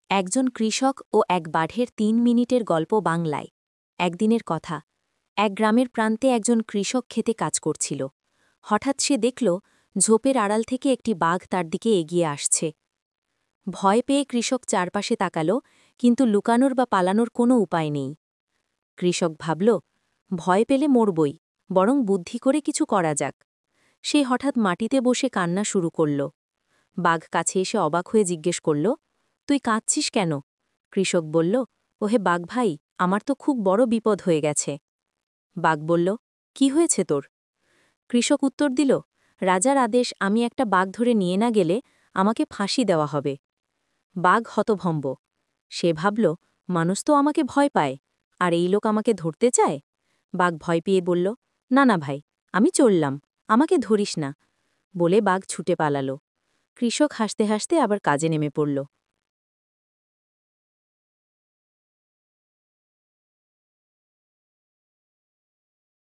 একজন কৃষক ও এক বাঘের ৩ মিনিটের গল্প বাংলায়। একদিনের কথা, এক গ্রামের প্রান্তে একজন কৃষক খেতে কাজ করছিল। হঠাৎ সে দেখল ঝোপের আড়াল থেকে একটি বাঘ তার দিকে এগিয়ে আসছে। ভয় পেয়ে কৃষক চারপাশে তাকাল, কিন্তু লুকানোর বা পালানোর কোনো উপায় নেই। কৃষক ভাবল, ভয় পেলে মরবই, বরং বুদ্ধি করে কিছু করা যাক। সে হঠাৎ মাটিতে বসে কান্না শুরু করল। বাঘ কাছে এসে অবাক হয়ে জিজ্ঞেস করল, তুই কাঁদছিস কেন? কৃষক বলল, ওহে বাঘ ভাই, আমার তো খুব বড় বিপদ হয়ে গেছে। বাঘ বলল, কি হয়েছে তোর? কৃষক উত্তর দিল, রাজার আদেশ, আমি একটা বাঘ ধরে নিয়ে না গেলে আমাকে ফাঁসি দেওয়া হবে। বাঘ হতভম্ব। সে ভাবল, মানুষ তো আমাকে ভয় পায়, আর এই লোক আমাকে ধরতে চায়। বাঘ ভয় পেয়ে বলল, না না ভাই, আমি চললাম, আমাকে ধরিস না। বলে বাঘ ছুটে পালাল। কৃষক হাসতে হাসতে আবার কাজে নেমে পড়ল।